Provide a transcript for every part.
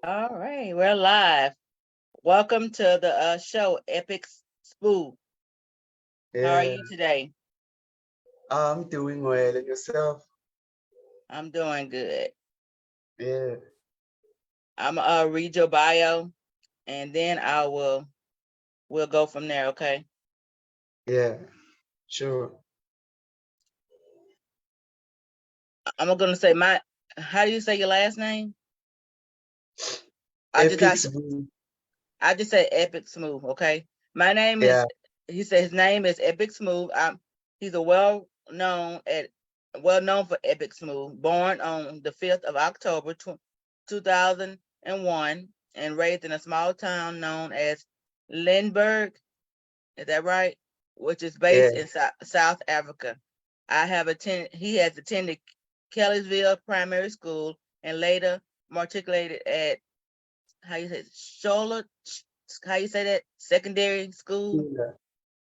All right, we're live. Welcome to the show, Epic Spool. How are Yeah, you today? I'm doing well. And yourself? I'm doing good. Yeah, I'm read your bio, and then we'll go from there. Okay. yeah, sure. I'm gonna say my. How do you say your last name? I just I, Epic Spoon. I just say Epic Smooth. Okay. My name Yeah, is. He said his name is Epic Smooth. He's a well known for Epic Smooth. Born on the 5th of October 2001 and raised in a small town known as Lindbergh. Is that right? Which is yeah, based in South Africa. He has attended Kellysville Primary School and later matriculated at how you say Charlotte. How you say that? Secondary school.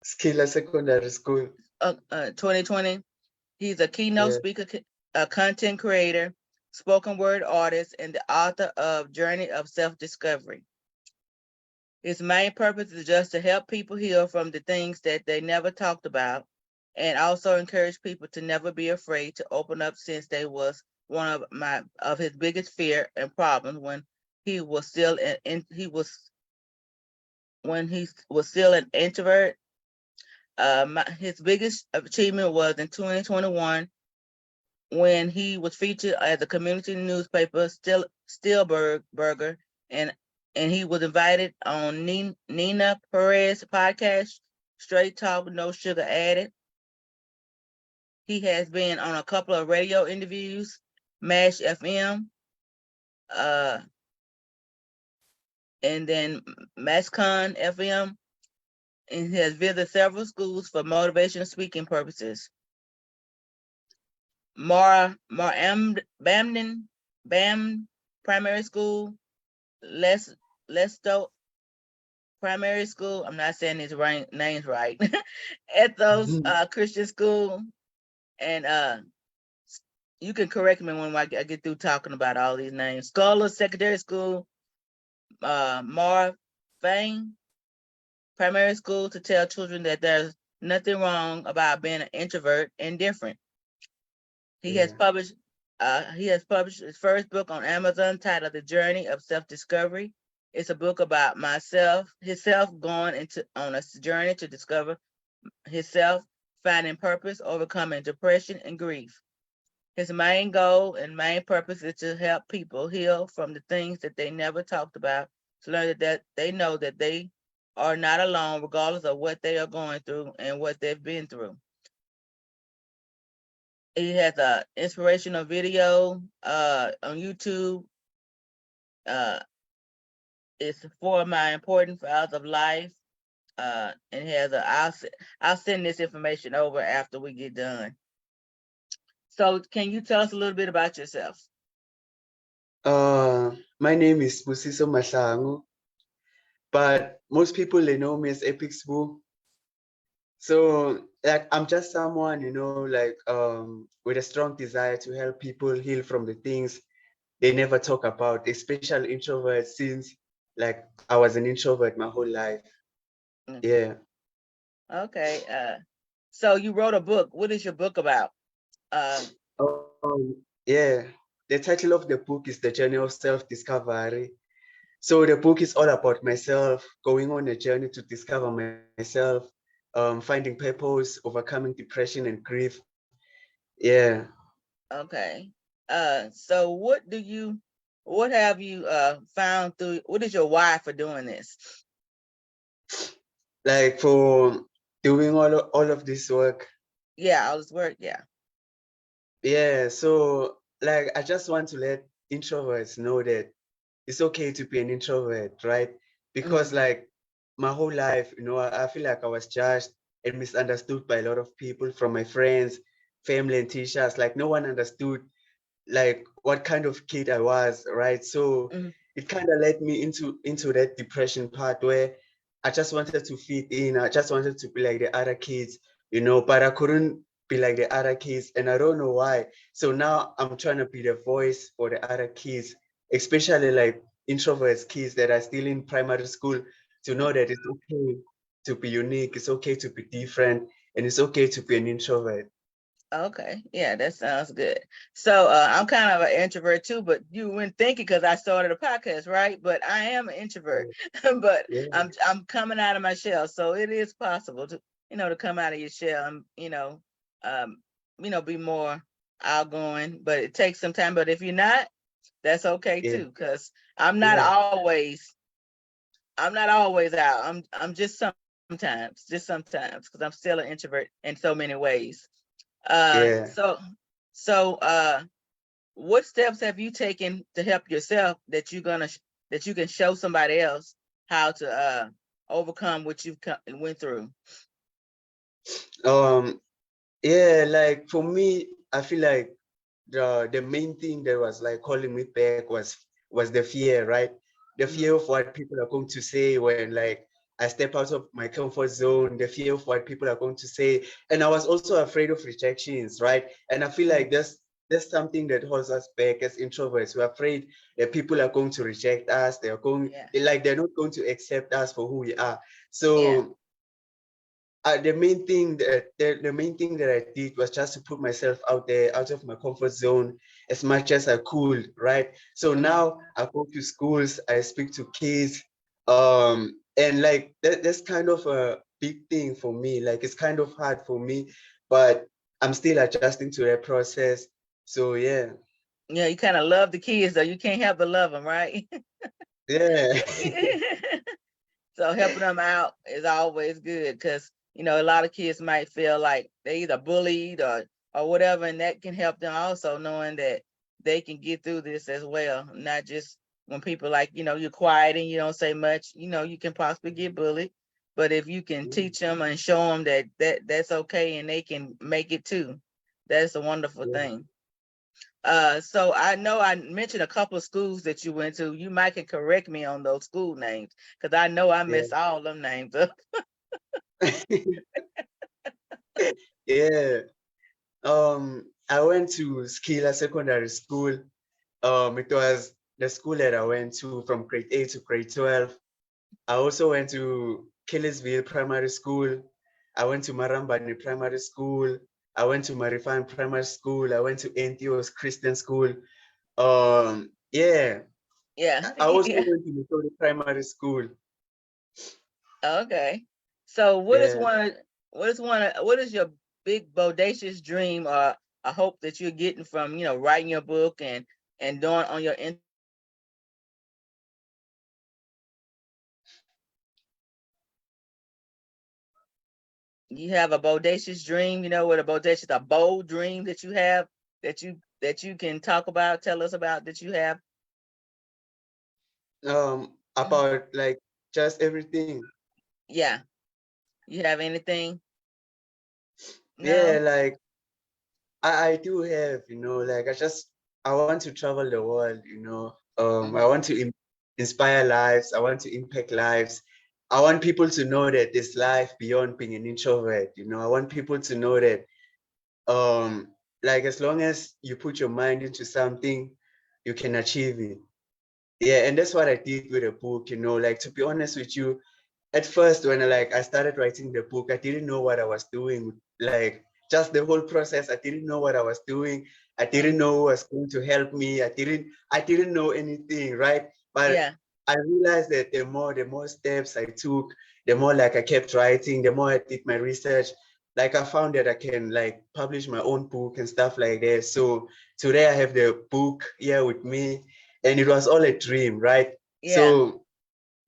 Skilla Secondary School. 2020. He's a keynote Yeah, speaker, a content creator, spoken word artist, and the author of Journey of Self-Discovery. His main purpose is just to help people heal from the things that they never talked about, and also encourage people to never be afraid to open up, since they was one of his biggest fear and problems when he was still an introvert. His biggest achievement was in 2021 when he was featured as a community newspaper, Stillburger, and he was invited on Nina Perez podcast, Straight Talk, No Sugar Added. He has been on a couple of radio interviews, Mash FM, uh, and then Mascon FM, and he has visited several schools for motivational speaking purposes. Bam Primary School, Lesto Primary School. I'm not saying these names right. Ethos Christian School, and you can correct me when I get through talking about all these names. Scholar Secondary School, Mar Fang Primary School, to tell children that there's nothing wrong about being an introvert and different. He has yeah, published his first book on Amazon titled The Journey of Self-Discovery. It's a book about himself going on a journey to discover himself, finding purpose, overcoming depression and grief. His main goal and main purpose is to help people heal from the things that they never talked about, to learn that they know that they are not alone, regardless of what they are going through and what they've been through. He has a inspirational video on YouTube. Uh, it's for my important files of life. And has a I'll send this information over after we get done. So, can you tell us a little bit about yourself? My name is Busiso Mahlangu, but most people they know me as Epic Spoon. So like I'm just someone, like with a strong desire to help people heal from the things they never talk about, especially introverts, since like I was an introvert my whole life. Okay. Yeah. Okay. So you wrote a book. What is your book about? Yeah. The title of the book is The Journey of Self-Discovery. So the book is all about myself, going on a journey to discover myself, finding purpose, overcoming depression and grief. Yeah. Okay. So what have you found through? What is your why for doing this? Like for doing all of this work. Yeah, all this work. Yeah. Yeah. So like I just want to let introverts know that it's okay to be an introvert, right? Because Mm-hmm. like my whole life, I feel like I was judged and misunderstood by a lot of people, from my friends, family, and teachers. Like no one understood like what kind of kid I was, right? So Mm-hmm. it kind of led me into that depression part where I just wanted to fit in. I just wanted to be like the other kids, but I couldn't be like the other kids, and I don't know why. So now I'm trying to be the voice for the other kids, especially like introverts, kids that are still in primary school, to know that it's okay to be unique, it's okay to be different, and it's okay to be an introvert. Okay, yeah, that sounds good. So I'm kind of an introvert too, but you weren't thinking because I started a podcast, right? But I am an introvert, but Yeah, I'm coming out of my shell, so it is possible to to come out of your shell and um, be more outgoing. But it takes some time. But if you're not, that's okay yeah, too, because I'm not yeah, always I'm not always out. I'm just sometimes, because I'm still an introvert in so many ways. Uh, yeah. so so what steps have you taken to help yourself that that you can show somebody else how to overcome what you've went through? Yeah, like for me, I feel like the main thing that was like holding me back was the fear, right? The fear of what people are going to say when like I step out of my comfort zone, the fear of what people are going to say. And I was also afraid of rejections, right? And I feel like there's something that holds us back as introverts. We're afraid that people are going to reject us. Yeah, They're not going to accept us for who we are. yeah, So the main thing that I did was just to put myself out there, out of my comfort zone as much as I could, right? So now I go to schools, I speak to kids, and like that's kind of a big thing for me. Like it's kind of hard for me, but I'm still adjusting to that process. So yeah, yeah. You kind of love the kids, though. You can't help but love them, right? yeah, So helping them out is always good, because a lot of kids might feel like they either bullied or whatever, and that can help them also, knowing that they can get through this as well. Not just when people like you're quiet and you don't say much. You can possibly get bullied, but if you can teach them and show them that's okay and they can make it too, that's a wonderful yeah, thing. So I know I mentioned a couple of schools that you went to. You might can correct me on those school names, because I know I yeah. messed all them names up. Yeah. I went to Skila Secondary School. It was the school that I went to from grade 8 to grade 12. I also went to Kellesville Primary School. I went to Marambani Primary School. I went to Marifan Primary School. I went to Antios Christian School. Yeah. Yeah, I also yeah. went to Missouri Primary School. Okay. So Yeah. what is your big bodacious dream or a hope that you're getting from writing your book and doing on your you have a bodacious dream, what a bold dream that you have that you can talk about, tell us about that you have. About like just everything. Yeah. You have anything? Yeah, No? like I do have, like I want to travel the world. I want to inspire lives. I want to impact lives. I want people to know that there's life beyond being an introvert. I want people to know that um like as long as you put your mind into something, you can achieve it. Yeah, and that's what I did with the book. Like to be honest with you, at first when I started writing the book, I didn't know what I was doing. Like just the whole process, I didn't know what I was doing. I didn't know who was going to help me. I didn't know anything, right? But Yeah. I realized that the more steps I took, the more like I kept writing, the more I did my research, like I found that I can like publish my own book and stuff like that. So today I have the book here with me, and it was all a dream, right? Yeah. So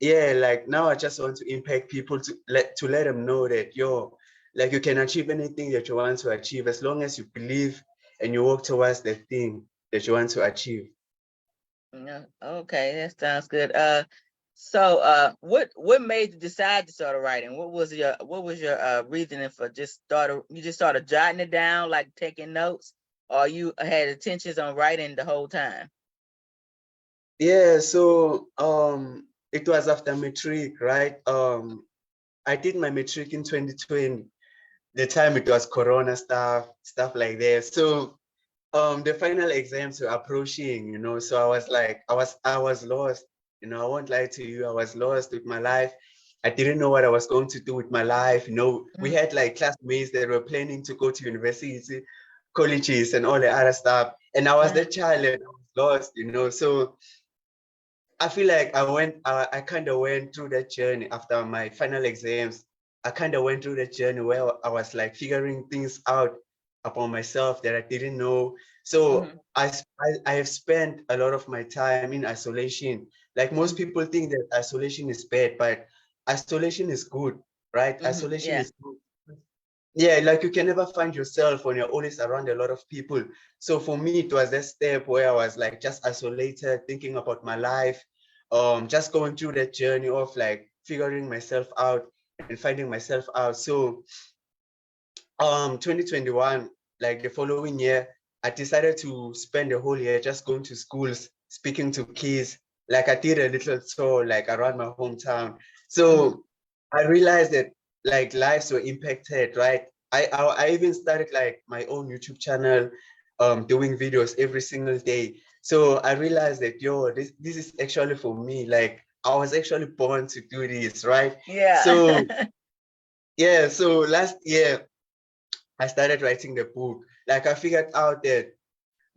yeah, like now I just want to impact people to let them know that like you can achieve anything that you want to achieve as long as you believe and you work towards the thing that you want to achieve. Yeah. Okay, that sounds good. So what made you decide to start writing? What was your reasoning for you just started jotting it down, like taking notes, or you had intentions on writing the whole time? Yeah, so it was after matric, right? I did my matric in 2020. The time it was Corona stuff like that. So the final exams were approaching, so I was like, I was lost. You know, I won't lie to you. I was lost with my life. I didn't know what I was going to do with my life. You know, we had like classmates that were planning to go to university, colleges, and all the other stuff. And I was that child and I was lost, you know. So I feel like I kind of went through that journey after my final exams. I kind of went through that journey where I was like figuring things out upon myself that I didn't know. So I have spent a lot of my time in isolation. Like most people think that isolation is bad, but isolation is good, right? Isolation Yeah. is good. Yeah, like you can never find yourself when you're always around a lot of people. So for me, it was that step where I was like just isolated, thinking about my life, just going through that journey of like figuring myself out and finding myself out. So 2021, like the following year, I decided to spend the whole year just going to schools, speaking to kids. Like I did a little tour like around my hometown. So I realized that like lives were impacted, right? I even started like my own YouTube channel, doing videos every single day. So I realized that this is actually for me. Like I was actually born to do this, right? Yeah. So yeah, so last year I started writing the book. Like I figured out that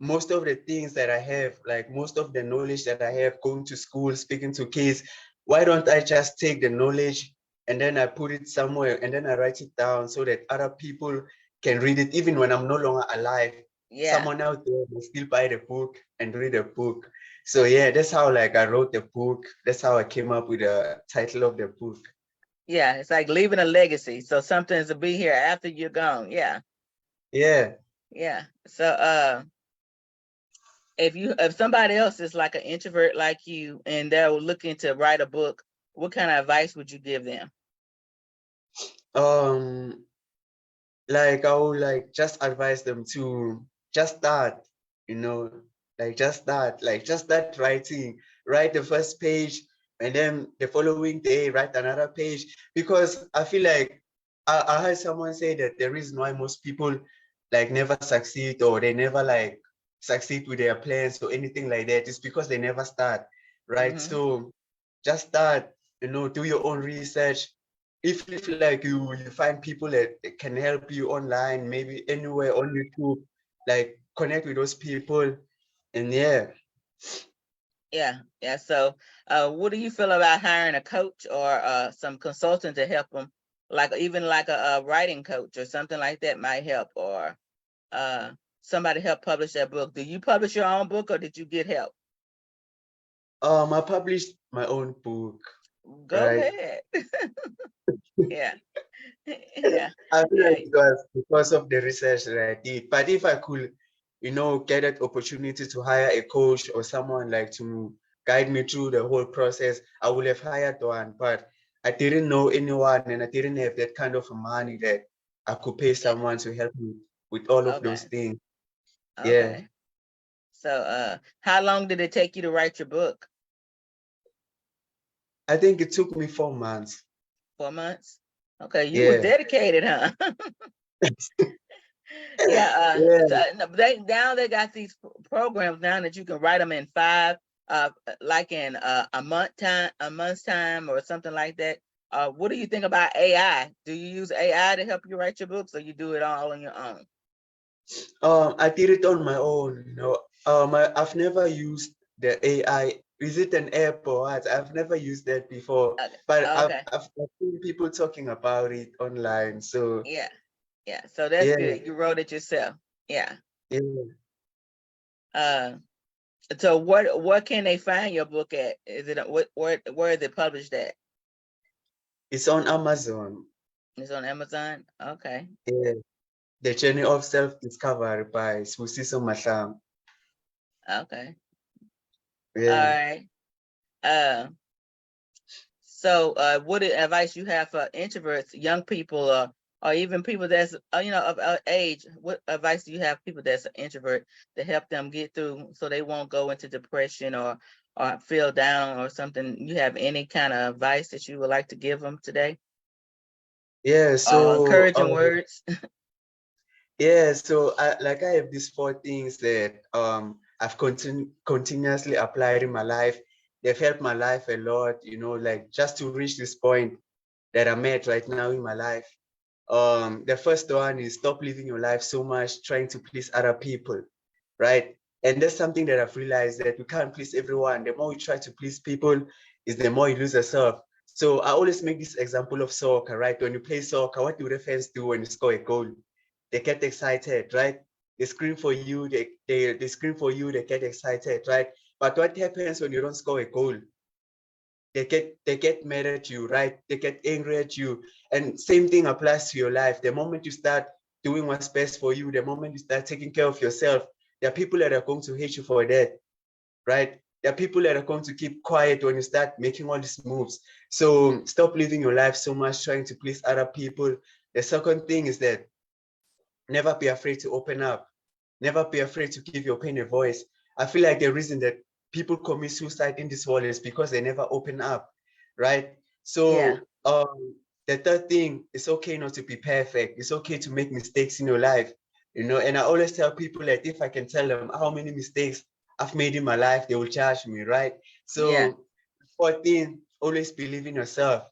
most of the things that I have, like most of the knowledge that I have going to school, speaking to kids, why don't I just take the knowledge and then I put it somewhere and then I write it down so that other people can read it even when I'm no longer alive. Yeah. Someone out there will still buy the book and read the book. So yeah, that's how like I wrote the book. That's how I came up with the title of the book. Yeah. It's like leaving a legacy. So something's to be here after you're gone. Yeah. Yeah. Yeah. So if somebody else is like an introvert like you and they're looking to write a book, what kind of advice would you give them? Like I would like just advise them to just start, you know, like just start writing, write the first page, and then the following day write another page. Because I feel like I heard someone say that the reason why most people like never succeed or they never like succeed with their plans or anything like that is because they never start, right? So just start, you know, do your own research. If like you find people that can help you online, maybe anywhere on YouTube, like connect with those people, and yeah. Yeah. Yeah. So what do you feel about hiring a coach or some consultant to help them, like even like a writing coach or something like that might help, or somebody help publish that book? Do you publish your own book or did you get help? I published my own book, Go right? ahead. Yeah. Yeah. I feel Yeah. like it was because of the research that I did. But if I could, you know, get that opportunity to hire a coach or someone like to guide me through the whole process, I would have hired one. But I didn't know anyone and I didn't have that kind of money that I could pay someone to help me with all of those Okay. things. Yeah. Okay. So how long did it take you to write your book? I think it took me 4 months. 4 months? Okay, you was Yeah. dedicated, huh? Yeah, Yeah. so they got these programs now that you can write them in five, like in a month's time or something like that. What do you think about AI? Do you use AI to help you write your books, or you do it all on your own? I did it on my own. You know, I've never used the AI. Is it an app or what? I've never used that before, Okay. but Okay. I've seen people talking about it online. So Yeah. Yeah. So that's yeah, good. You wrote it yourself. Yeah. yeah. Uh, so what can they find your book at? Is it where is it published at? It's on Amazon. It's on Amazon. Okay. Yeah, The Journey of Self-Discovery by Sibusiso Mahlangu. Okay. All Yeah. right. Uh, so what advice you have for introverts, young people, or even people that's of age? What advice do you have people that's an introvert to help them get through so they won't go into depression or feel down or something? You have any kind of advice that you would like to give them today? Yeah. So Encouraging words. yeah, so I have these four things that I've continuously applied in my life, they've helped my life a lot, you know, like just to reach this point that I'm at right now in my life. The first one is stop living your life so much trying to please other people, right? And that's something that I've realized, that we can't please everyone. The more we try to please people, is the more you lose yourself. So I always make this example of soccer, right? When you play soccer, what do the fans do when you score a goal? They get excited, right? They scream for you, they scream for you, they get excited, right? But what happens when you don't score a goal? They get mad at you, right? They get angry at you. And same thing applies to your life. The moment you start doing what's best for you, the moment you start taking care of yourself, there are people that are going to hate you for that, right? There are people that are going to keep quiet when you start making all these moves. So stop living your life so much trying to please other people. The second thing is that never be afraid to open up. Never be afraid to give your pain a voice. I feel like the reason that people commit suicide in this world is because they never open up, right? Yeah. So the third thing, it's okay not to be perfect. It's okay to make mistakes in your life, you know. And I always tell people that if I can tell them how many mistakes I've made in my life, they will judge me, right? Yeah. So 14, always believe in yourself.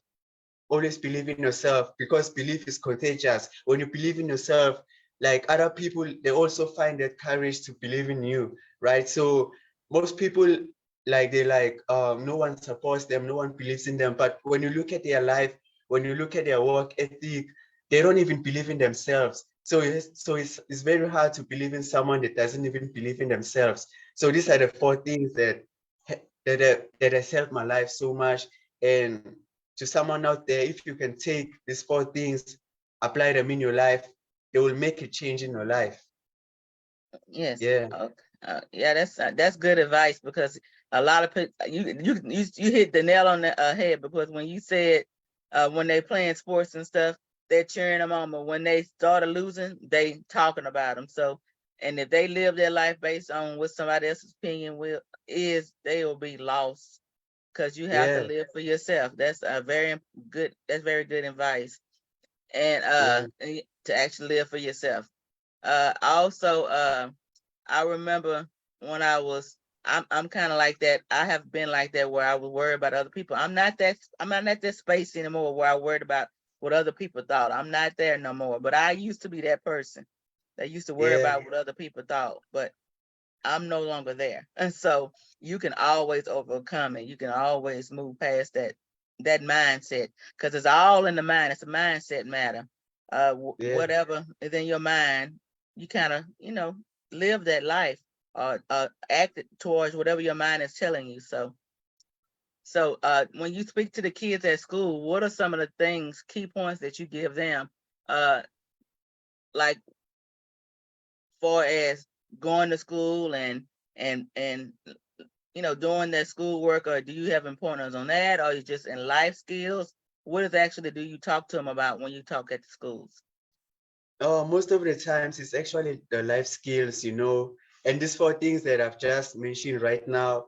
Always believe in yourself, because belief is contagious. When you believe in yourself, like other people, they also find that courage to believe in you, right? So most people, like they like no one supports them, no one believes in them. But when you look at their life, when you look at their work ethic, they don't even believe in themselves. So it's very hard to believe in someone that doesn't even believe in themselves. So these are the four things that has helped my life so much. And to someone out there, if you can take these four things, apply them in your life, they will make a change in your life. Yes. Yeah, Okay. Yeah, that's good advice, because a lot of people, you hit the nail on the head, because when you said when they playing sports and stuff, they're cheering them on, but when they started losing, they talking about them. So, and if they live their life based on what somebody else's opinion they will be lost, because you have to yeah, live for yourself. That's a very good. That's very good advice, and yeah. to actually live for yourself. Also, I remember when I'm kind of like that. I have been like that, where I was worried about other people. I'm not at that space anymore where I worried about what other people thought. I'm not there no more. But I used to be that person that used to worry Yeah, about what other people thought. But I'm no longer there. And so you can always overcome it. You can always move past that mindset, because it's all in the mind. It's a mindset matter. yeah, Whatever is in your mind, you kind of, live that life, act towards whatever your mind is telling you. So when you speak to the kids at school, what are some of the key points that you give them, uh, like far as going to school and doing their schoolwork, or do you have importance on that, or you just in life skills? What is actually do you talk to them about when you talk at the schools? Oh, most of the times it's actually the life skills, you know, and these four things that I've just mentioned right now.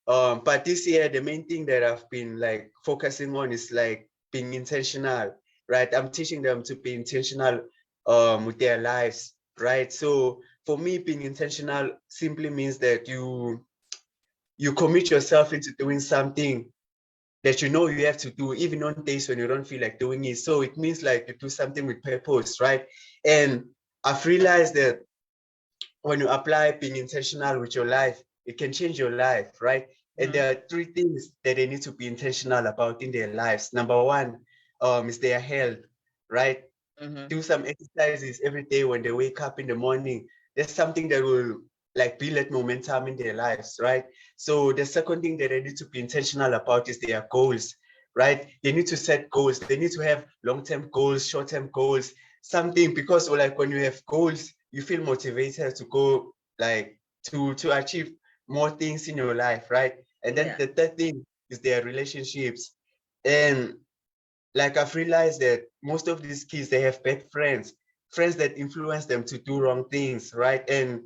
But this year, the main thing that I've been like focusing on is like being intentional, right? I'm teaching them to be intentional with their lives, right? So for me, being intentional simply means that you commit yourself into doing something that you know you have to do, even on days when you don't feel like doing it. So it means like you do something with purpose, right? And I've realized that when you apply being intentional with your life, it can change your life, right? And Mm-hmm. there are three things that they need to be intentional about in their lives. Number one, is their health, right? Mm-hmm. Do some exercises every day when they wake up in the morning. There's something that will like build that momentum in their lives, right? So the second thing that they need to be intentional about is their goals, right? They need to set goals. They need to have long-term goals, short-term goals, something, because like when you have goals, you feel motivated to go like to achieve more things in your life, right? And then Yeah. the third thing is their relationships. And like I've realized that most of these kids, they have bad friends that influence them to do wrong things, right? And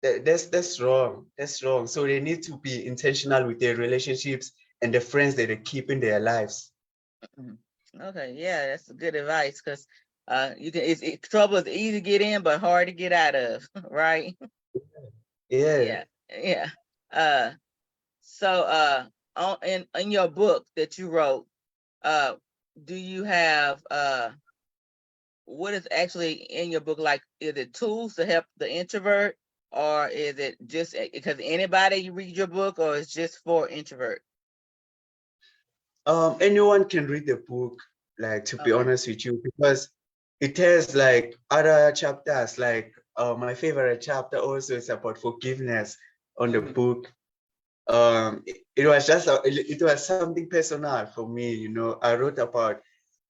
that's wrong. That's wrong. So they need to be intentional with their relationships and the friends that they keep in their lives. Mhm. Okay, yeah, that's good advice, because you can trouble is easy to get in but hard to get out of, right? Yeah. Yeah, yeah. Uh So in your book that you wrote, do you have what is actually in your book? Like, is it tools to help the introvert, or is it just because anybody read your book, or it's just for introvert? Anyone can read the book, like, to be Okay. honest with you, because it has like other chapters. Like, my favorite chapter also is about forgiveness on the Mhm. book. It was just it was something personal for me, you know. I wrote about,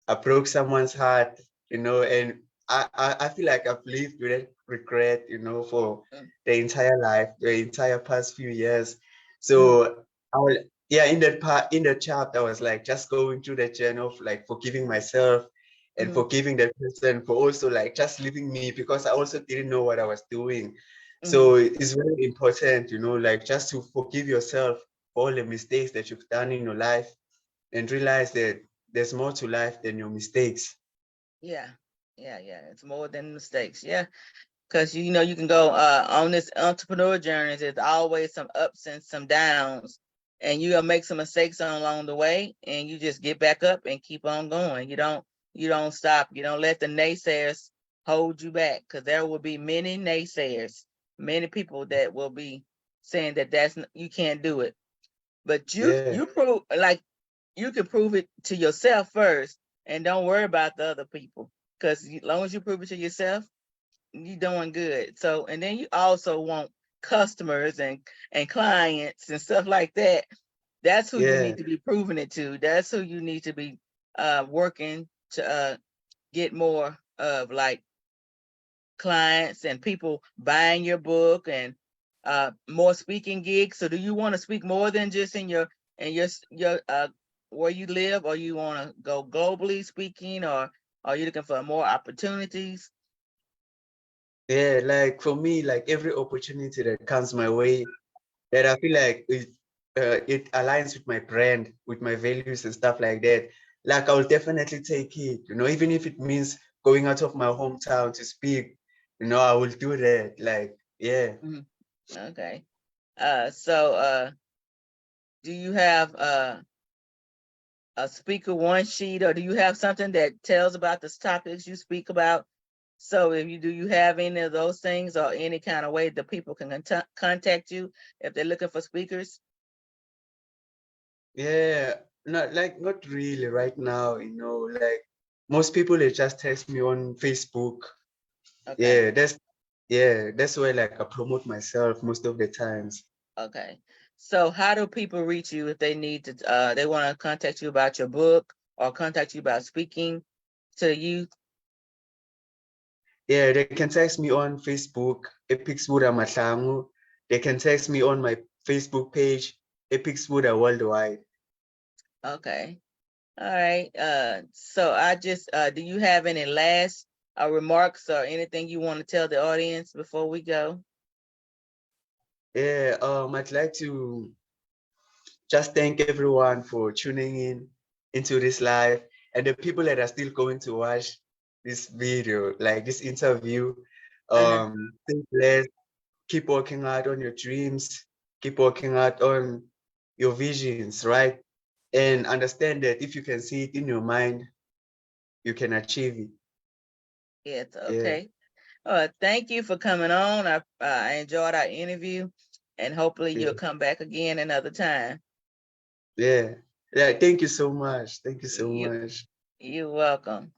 I broke someone's heart, you know, and I feel like I've lived with regret, you know, for Mm. the entire life, the entire past few years. Mhm. So I will, yeah, in that part, in that chapter, I was like just going through the journey of like forgiving myself and Mhm. forgiving that person for also like just leaving me, because I also didn't know what I was doing. Mhm. So it's very important, you know, like just to forgive yourself for all the mistakes that you've done in your life and realize that there's more to life than your mistakes. Yeah. Yeah. It's more than mistakes. Yeah. Because you know you can go on this entrepreneur journey. There's always some ups and some downs, and you'll make some mistakes along the way, and you just get back up and keep on going. You don't stop. You don't let the naysayers hold you back, because there will be many naysayers, many people that will be saying that you can't do it. But you Yeah, you prove, like, you can prove it to yourself first, and don't worry about the other people, because as long as you prove it to yourself, you doing good. So, and then you also want customers and clients and stuff like that. That's who you yeah, need to be proving it to. That's who you need to be working to get more of, like, clients and people buying your book, and more speaking gigs. So do you want to speak more than just in your where you live, or you want to go globally speaking, or are you looking for more opportunities? yeah. Like for me, like every opportunity that comes my way, that I feel like it aligns with my brand, with my values and stuff like that. Like I'll definitely take it, you know, even if it means going out of my hometown to speak, you know, I will do that. Like, yeah. Mhm. Okay. So do you have a speaker one sheet, or do you have something that tells about the topics you speak about? So if you do, you have any of those things, or any kind of way that people can contact you if they're looking for speakers? Yeah, not really right now, you know, like most people they just text me on Facebook. Okay. Yeah, that's where like I promote myself most of the times. Okay. So how do people reach you if they need to, they want to contact you about your book, or contact you about speaking to you? Yeah, they can text me on Facebook, Epics Buddha Matlangu. They can text me on my Facebook page, Epics Buddha Worldwide. Okay. All right. So I just, do you have any last remarks or anything you want to tell the audience before we go? Yeah, I'd like to just thank everyone for tuning in into this live, and the people that are still going to watch this video, like this interview. Uh-huh. Stay blessed, keep working out on your dreams, keep working out on your visions, right? And understand that if you can see it in your mind, you can achieve it. Yes. Yeah, Okay. Thank you for coming on. I enjoyed our interview, and hopefully yeah, you'll come back again another time. yeah. Yeah, thank you so much. Thank you so You, much. you're welcome.